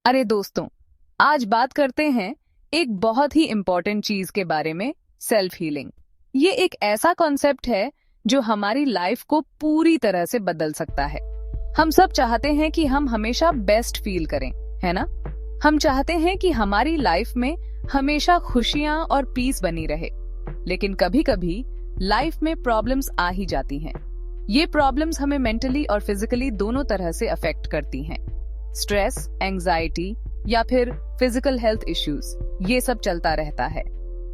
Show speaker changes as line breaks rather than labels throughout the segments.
अरे दोस्तों, आज बात करते हैं एक बहुत ही इम्पोर्टेंट चीज के बारे में, सेल्फ हीलिंग। ये एक ऐसा कॉन्सेप्ट है जो हमारी लाइफ को पूरी तरह से बदल सकता है। हम सब चाहते हैं कि हम हमेशा बेस्ट फील करें, है ना? हम चाहते हैं कि हमारी लाइफ में हमेशा खुशियां और पीस बनी रहे। लेकिन कभी-कभी लाइफ में प्रॉब्लम्स आ ही जाती हैं। ये प्रॉब्लम्स हमें मेंटली और फिजिकली दोनों तरह से अफेक्ट करती हैं। स्ट्रेस, एंजाइटी या फिर फिजिकल हेल्थ इश्यूज, ये सब चलता रहता है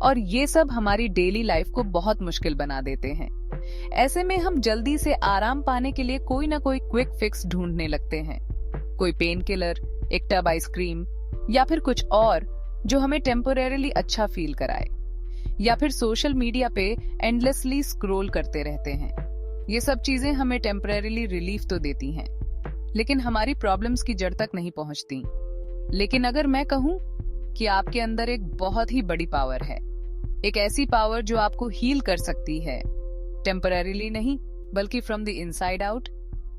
और ये सब हमारी डेली लाइफ को बहुत मुश्किल बना देते हैं। ऐसे में हम जल्दी से आराम पाने के लिए कोई ना कोई क्विक फिक्स ढूंढने लगते हैं। कोई पेन किलर, एक टब आइसक्रीम या फिर कुछ और जो हमें टेम्पोरेरीली अच्छा फील कराए, या फिर सोशल मीडिया पे एंडलेसली स्क्रॉल करते रहते हैं। ये सब चीजें हमें टेम्परेरीली रिलीफ तो देती हैं, लेकिन हमारी प्रॉब्लम्स की जड़ तक नहीं पहुंचती। लेकिन अगर मैं कहूं कि आपके अंदर एक बहुत ही बड़ी पावर है, एक ऐसी पावर जो आपको हील कर सकती है, टेम्परेरीली नहीं बल्कि फ्रॉम द इनसाइड आउट।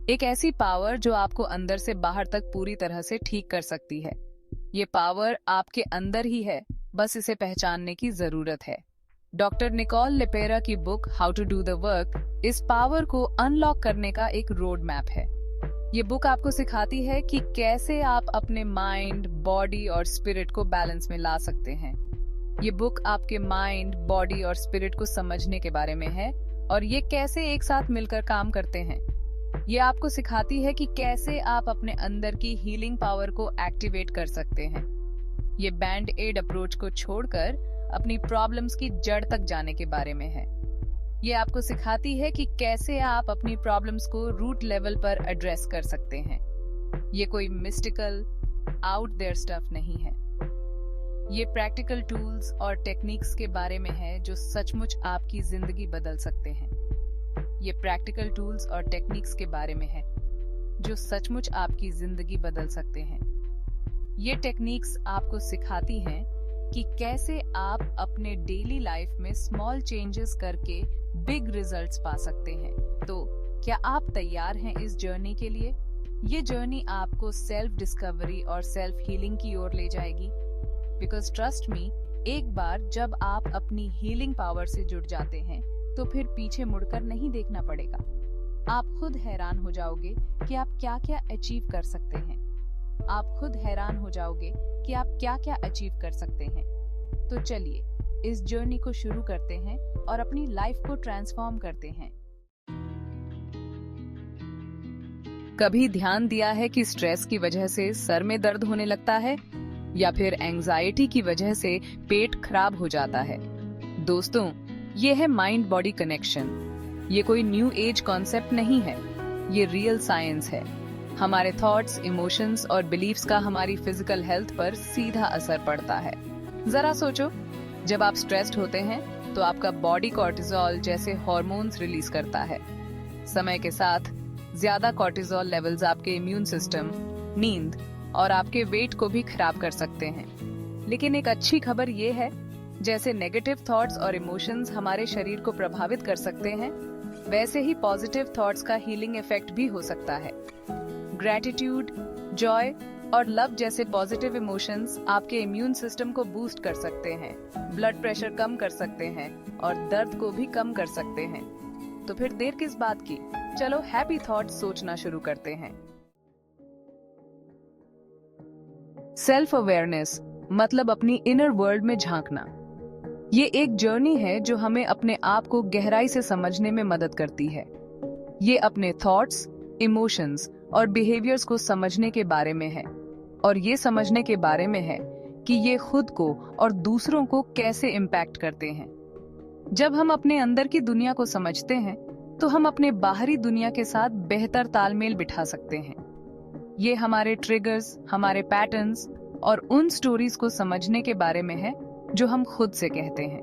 एक ऐसी पावर जो आपको अंदर से बाहर तक पूरी तरह से ठीक कर सकती है। ये पावर आपके अंदर ही है, बस इसे पहचानने की जरूरत है। डॉक्टर निकोल लेपेरा की book how to do the work इस पावर को अनलॉक करने का एक रोड मैप है। ये बुक आपको सिखाती है कि कैसे आप अपने माइंड, बॉडी और स्पिरिट को बैलेंस में ला सकते हैं। ये बुक आपके माइंड, बॉडी और स्पिरिट को समझने के बारे में है और ये कैसे एक साथ मिलकर काम करते हैं। ये आपको सिखाती है कि कैसे आप अपने अंदर की हीलिंग पावर को एक्टिवेट कर सकते हैं। ये बैंड एड अप्रोच को छोड़कर अपनी प्रॉब्लम्स की जड़ तक जाने के बारे में है। ये आपको सिखाती है कि कैसे आप अपनी प्रॉब्लम्स को रूट लेवल पर एड्रेस कर सकते हैं। ये कोई मिस्टिकल, आउट देयर स्टफ नहीं है। ये प्रैक्टिकल टूल्स और टेक्निक्स के बारे में है जो सचमुच आपकी जिंदगी बदल सकते हैं। ये प्रैक्टिकल टूल्स और टेक्निक्स के बारे में है जो सचमुच आपकी जिंदगी बदल सकते हैं। ये टेक्निक्स आपको सिखाती हैं कि कैसे आप अपने डेली लाइफ में स्मॉल चेंजेस करके बिग रिजल्ट्स पा सकते हैं। तो क्या आप तैयार हैं इस जर्नी के लिए? ये जर्नी आपको सेल्फ डिस्कवरी और सेल्फ हीलिंग की ओर ले जाएगी। बिकॉज ट्रस्ट मी, एक बार जब आप अपनी हीलिंग पावर से जुड़ जाते हैं तो फिर पीछे मुड़कर नहीं देखना पड़ेगा। आप खुद हैरान हो जाओगे कि आप क्या क्या अचीव कर सकते हैं। आप खुद हैरान हो जाओगे कि आप क्या क्या अचीव कर सकते हैं। तो चलिए इस जर्नी को शुरू करते हैं और अपनी लाइफ को ट्रांसफॉर्म करते हैं। कभी ध्यान दिया है कि स्ट्रेस की वजह से सर में दर्द होने लगता है या फिर एंजाइटी की वजह से पेट खराब हो जाता है? दोस्तों, ये है माइंड बॉडी कनेक्शन। ये कोई न्यू एज कॉन्सेप्ट नहीं है, ये रियल साइंस है। हमारे थॉट्स, इमोशंस और बिलीफ्स का हमारी फिजिकल हेल्थ पर सीधा असर पड़ता है। जरा सोचो, जब आप स्ट्रेस्ड होते हैं तो आपका बॉडी कॉर्टिसोल जैसे हार्मोन्स रिलीज करता है। समय के साथ ज्यादा कॉर्टिसोल लेवल्स आपके इम्यून सिस्टम, नींद और आपके वेट को भी खराब कर सकते हैं। लेकिन एक अच्छी खबर ये है, जैसे नेगेटिव थॉट्स और इमोशंस हमारे शरीर को प्रभावित कर सकते हैं, वैसे ही पॉजिटिव थॉट्स का हीलिंग इफेक्ट भी हो सकता है। ग्रैटिट्यूड, जॉय और लव जैसे पॉजिटिव इमोशंस आपके इम्यून सिस्टम को बूस्ट कर सकते हैं, ब्लड प्रेशर कम कर सकते हैं और दर्द को भी कम कर सकते हैं। तो फिर देर किस बात की, चलो हैप्पी थॉट्स सोचना शुरू करते हैं। सेल्फ अवेयरनेस मतलब अपनी इनर वर्ल्ड में झांकना। ये एक जर्नी है जो हमें अपने आप को गहराई से समझने में मदद करती है। ये अपने थॉट्स, इमोशंस और बिहेवियर्स को समझने के बारे में है और ये समझने के बारे में है कि ये खुद को और दूसरों को कैसे इम्पैक्ट करते हैं। जब हम अपने अंदर की दुनिया को समझते हैं तो हम अपने बाहरी दुनिया के साथ बेहतर तालमेल बिठा सकते हैं। ये हमारे ट्रिगर्स, हमारे पैटर्न्स और उन स्टोरीज को समझने के बारे में है जो हम खुद से कहते हैं।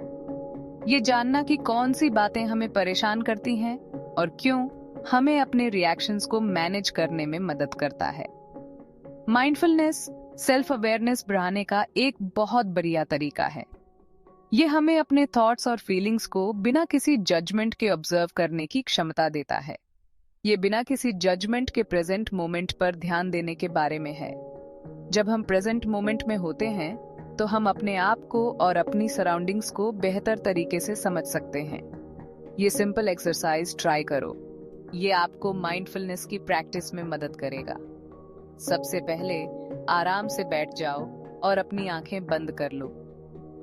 ये जानना कि कौन सी बातें हमें परेशान करती हैं और क्यों, हमें अपने रिएक्शंस को मैनेज करने में मदद करता है। माइंडफुलनेस सेल्फ अवेयरनेस बढ़ाने का एक बहुत बढ़िया तरीका है। ये हमें अपने थॉट्स और फीलिंग्स को बिना किसी जजमेंट के ऑब्जर्व करने की क्षमता देता है। ये बिना किसी जजमेंट के प्रेजेंट मोमेंट पर ध्यान देने के बारे में है। जब हम प्रेजेंट मोमेंट में होते हैं तो हम अपने आप को और अपनी सराउंडिंग्स को बेहतर तरीके से समझ सकते हैं। ये सिंपल एक्सरसाइज ट्राई करो। ये आपको माइंडफुलनेस की प्रैक्टिस में मदद करेगा। सबसे पहले आराम से बैठ जाओ और अपनी आंखें बंद कर लो।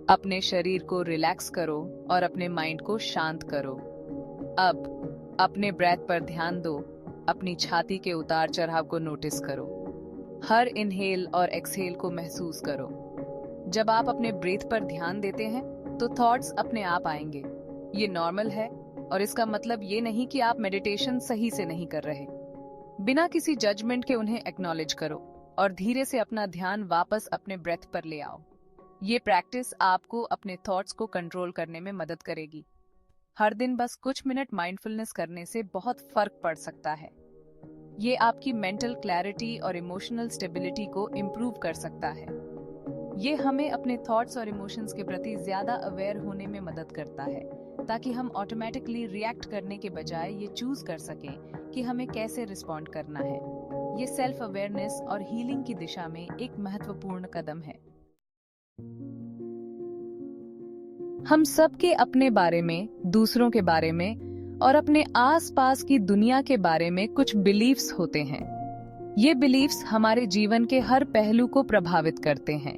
अपने शरीर को रिलैक्स करो और अपने माइंड को शांत करो। अब अपने ब्रेथ पर ध्यान दो। अपनी छाती के उतार चढ़ाव को नोटिस करो। हर इनहेल और एक्सहेल को महसूस करो। जब आप अपने ब्रीथ पर ध्यान देते हैं तो थॉट्स अपने आप आएंगे। ये नॉर्मल है और इसका मतलब ये नहीं कि आप मेडिटेशन सही से नहीं कर रहे। बिना किसी जजमेंट के उन्हें एक्नॉलेज करो और धीरे से अपना ध्यान वापस अपने ब्रेथ पर ले आओ। ये प्रैक्टिस आपको अपने थॉट्स को कंट्रोल करने में मदद करेगी। हर दिन बस कुछ मिनट माइंडफुलनेस करने से बहुत फर्क पड़ सकता है। ये आपकी मेंटल क्लैरिटी और इमोशनल स्टेबिलिटी को इम्प्रूव कर सकता है। ये हमें अपने थॉट्स और इमोशंस के प्रति ज्यादा अवेयर होने में मदद करता है, ताकि हम ऑटोमेटिकली रिएक्ट करने के बजाय ये चूज कर सकें कि हमें कैसे रिस्पॉन्ड करना है। ये सेल्फ अवेयरनेस और हीलिंग की दिशा में एक महत्वपूर्ण कदम है। हम सबके अपने बारे में, दूसरों के बारे में और अपने आसपास की दुनिया के बारे में कुछ बिलीफ्स होते हैं। ये बिलीफ्स हमारे जीवन के हर पहलू को प्रभावित करते हैं।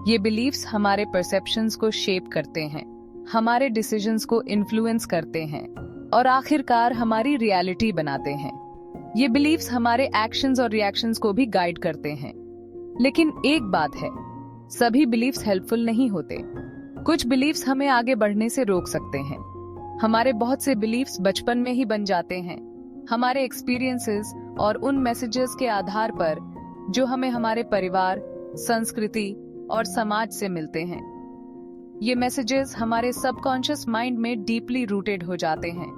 ये बिलीफ्स हमारे परसेप्शंस को शेप करते हैं, हमारे डिसीजंस को इन्फ्लुएंस करते हैं और आखिरकार हमारी रियलिटी बनाते हैं। ये बिलीफ्स हमारे एक्शंस और रिएक्शंस को भी गाइड करते हैं। लेकिन एक बात है, सभी बिलीफ्स हेल्पफुल नहीं होते। कुछ बिलीफ्स हमें आगे बढ़ने से रोक सकते हैं। हमारे बहुत से बिलीफ्स बचपन में ही बन जाते हैं, हमारे एक्सपीरियंसेस और उन मैसेजेस के आधार पर जो हमें हमारे परिवार, संस्कृति और समाज से मिलते हैं। ये मैसेजेस हमारे सबकॉन्शियस माइंड में डीपली रूटेड हो जाते हैं।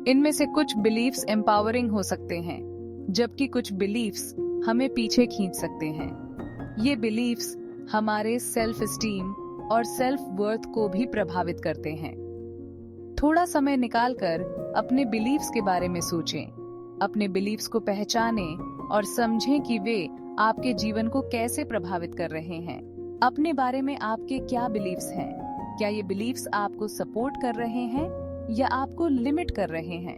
इनमें से कुछ बिलीफ्स एम्पावरिंग हो सकते हैं, जबकि कुछ बिलीफ्स हमें पीछे खींच सकते हैं। ये बिलीफ्स हमारे सेल्फ एस्टीम और सेल्फ वर्थ को भी प्रभावित करते हैं। थोड़ा समय निकालकर अपने बिलीफ्स के बारे में सोचें, अपने बिलीफ्स को पहचानें और समझें कि वे आपके जीवन को कैसे प्रभावित कर रहे हैं। अपने बारे में आपके क्या बिलीफ्स हैं? क्या ये बिलीफ्स आपको सपोर्ट कर रहे हैं या आपको लिमिट कर रहे हैं?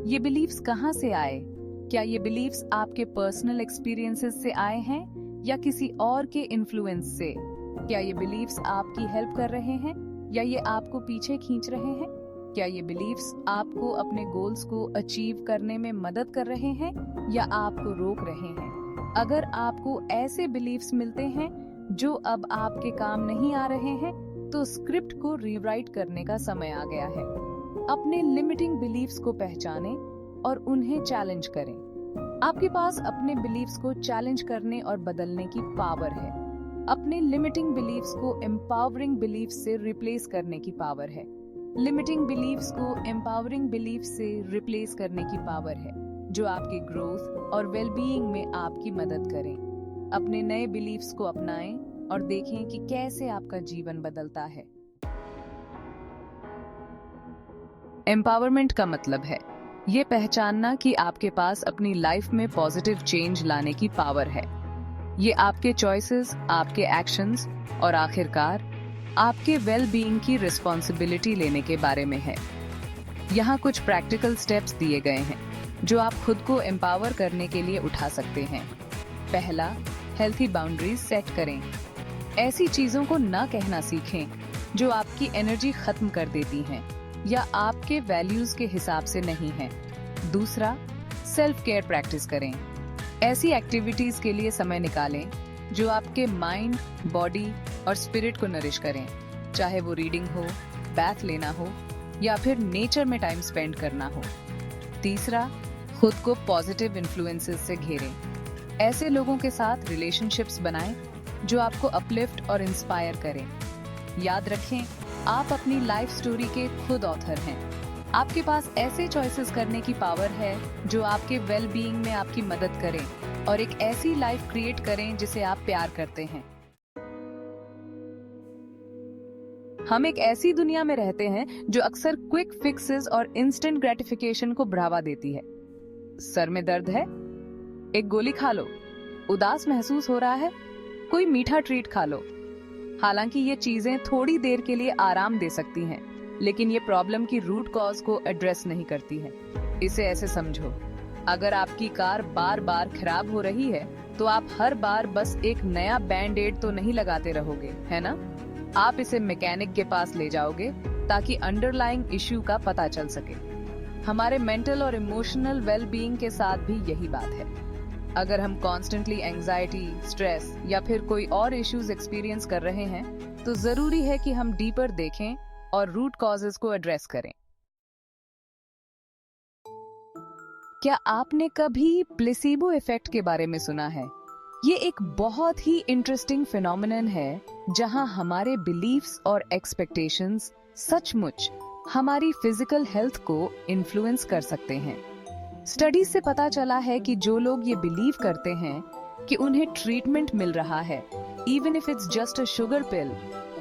ये बिलीफ्स कहाँ से आए? क्या ये बिलीफ्स आपके पर्सनल एक्सपीरियंसेस से आए हैं या किसी और के इन्फ्लुएंस से? क्या ये बिलीफ्स आपकी हेल्प कर रहे हैं या ये आपको पीछे खींच रहे हैं? क्या ये बिलीफ्स आपको अपने गोल्स को अचीव करने में मदद कर रहे हैं या आपको रोक रहे हैं? अगर आपको ऐसे बिलीफ्स मिलते हैं जो अब आपके काम नहीं आ रहे हैं, तो स्क्रिप्ट को रीराइट करने का समय आ गया है। अपने लिमिटिंग बिलीफ्स को पहचानें और उन्हें चैलेंज करें। आपके पास अपने बिलीफ्स को चैलेंज करने और बदलने की पावर है। अपने लिमिटिंग बिलीफ्स को एम्पावरिंग बिलीफ्स से रिप्लेस करने की पावर है। लिमिटिंग बिलीफ्स को एम्पावरिंग बिलीफ्स से रिप्लेस करने की पावर है, जो आपकी ग्रोथ और वेलबीइंग में आपकी मदद करें। अपने नए बिलीफ्स को अपनाएं और देखें कि कैसे आपका जीवन बदलता है। एम्पावरमेंट का मतलब है ये पहचानना कि आपके पास अपनी लाइफ में पॉजिटिव चेंज लाने की पावर है। ये आपके चॉइसेस, आपके एक्शंस और आखिरकार आपके वेल बीइंग की रिस्पॉन्सिबिलिटी लेने के बारे में है। यहाँ कुछ प्रैक्टिकल स्टेप्स दिए गए हैं जो आप खुद को एम्पावर करने के लिए उठा सकते हैं। पहला, हेल्थी बाउंड्रीज सेट करें। ऐसी चीजों को ना कहना सीखें जो आपकी एनर्जी खत्म कर देती हैं या आपके वैल्यूज के हिसाब से नहीं है। दूसरा, सेल्फ केयर प्रैक्टिस करें। ऐसी एक्टिविटीज के लिए समय निकालें जो आपके माइंड, बॉडी और स्पिरिट को नरिश करें, चाहे वो रीडिंग हो, बैथ लेना हो या फिर नेचर में टाइम स्पेंड करना हो। तीसरा, खुद को पॉजिटिव इन्फ्लुएंसेस से घेरें। ऐसे लोगों के साथ रिलेशनशिप्स बनाएं जो आपको अपलिफ्ट और इंस्पायर करें। याद रखें, आप अपनी लाइफ स्टोरी के खुद ऑथर हैं। आपके पास ऐसे चॉइसेस करने की पावर है जो आपके वेल बीइंग में आपकी मदद करें और एक ऐसी लाइफ क्रिएट करें जिसे आप प्यार करते हैं। हम एक ऐसी दुनिया में रहते हैं जो अक्सर क्विक फिक्सेस और इंस्टेंट ग्रेटिफिकेशन को बढ़ावा देती है। सर में दर्द है? एक गोली खा लो। उदास महसूस हो रहा है? कोई मीठा ट्रीट खा लो। हालांकि ये चीजें थोड़ी देर के लिए आराम दे सकती हैं, लेकिन ये प्रॉब्लम की रूट कॉज को एड्रेस नहीं करती है। इसे ऐसे समझो, अगर आपकी कार बार बार खराब हो रही है तो आप हर बार बस एक नया बैंड एड तो नहीं लगाते रहोगे, है ना? आप इसे मैकेनिक के पास ले जाओगे ताकि अंडरलाइंग इश्यू का पता चल सके। हमारे मेंटल और इमोशनल वेलबीइंग के साथ भी यही बात है। अगर हम कॉन्स्टेंटली एंजाइटी, स्ट्रेस या फिर कोई और इश्यूज एक्सपीरियंस कर रहे हैं तो जरूरी है कि हम डीपर देखें और रूट कॉजेस को एड्रेस करें। क्या आपने कभी प्लेसिबो इफेक्ट के बारे में सुना है? ये एक बहुत ही इंटरेस्टिंग फिनोमिनन है जहां हमारे बिलीफ्स और एक्सपेक्टेशंस सचमुच हमारी फिजिकल हेल्थ को इन्फ्लुएंस कर सकते हैं। स्टडीज से पता चला है कि जो लोग ये बिलीव करते हैं कि उन्हें ट्रीटमेंट मिल रहा है, even if it's just a sugar pill,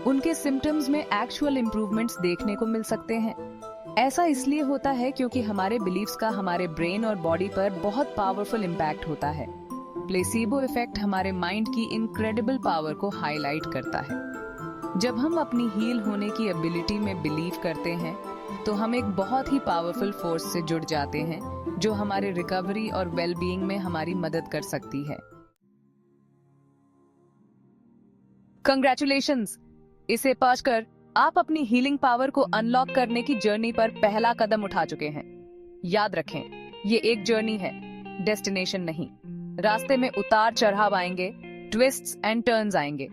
उनके सिम्टम्स में एक्चुअल इंप्रूवमेंट्स देखने को मिल सकते हैं। ऐसा इसलिए होता है क्योंकि हमारे बिलीफ्स का हमारे ब्रेन और बॉडी पर बहुत पावरफुल इम्पैक्ट होता है। प्लेसिबो इफेक्ट हमारे माइंड की इनक्रेडिबल पावर को हाईलाइट करता है। जब हम अपनी हील होने की एबिलिटी में बिलीव करते हैं तो हम एक बहुत ही पावरफुल फोर्स से जुड़ जाते हैं जो हमारे रिकवरी और वेलबीइंग में हमारी मदद कर सकती है। कंग्रेचुलेशंस! इसे पाकर आप अपनी हीलिंग पावर को अनलॉक करने की जर्नी पर पहला कदम उठा चुके हैं। याद रखें, ये एक जर्नी है, डेस्टिनेशन नहीं। रास्ते में उतार चढ़ाव आएंगे, ट्विस्ट्स एंड टर्न्स आएंगे,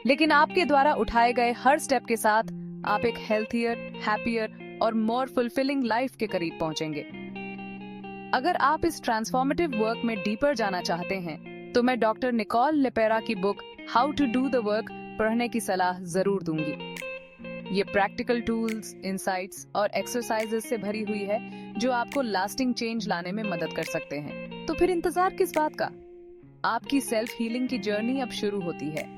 लेकिन आपके द्वारा उठाए गए हर स्टेप के साथ आप एक हेल्थियर, हैप्पियर और मोर फुलफिलिंग लाइफ के करीब पहुंचेंगे। अगर आप इस ट्रांसफॉर्मेटिव वर्क में डीपर जाना चाहते हैं तो मैं डॉक्टर निकोल लेपेरा की book how to do the work पढ़ने की सलाह जरूर दूंगी। ये प्रैक्टिकल टूल्स, इंसाइट्स और एक्सरसाइजेस से भरी हुई है जो आपको लास्टिंग चेंज लाने में मदद कर सकते हैं। तो फिर इंतजार किस बात का? आपकी सेल्फ हीलिंग की जर्नी अब शुरू होती है।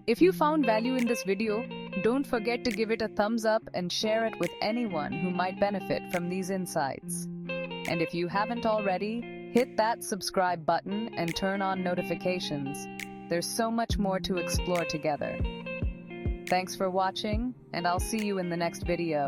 If you found value in this video, don't forget to give it a thumbs up and share it with anyone who might benefit from these insights. And if you haven't already, hit that subscribe button and turn on notifications. There's so much more to explore together. Thanks for watching, and I'll see you in the next video.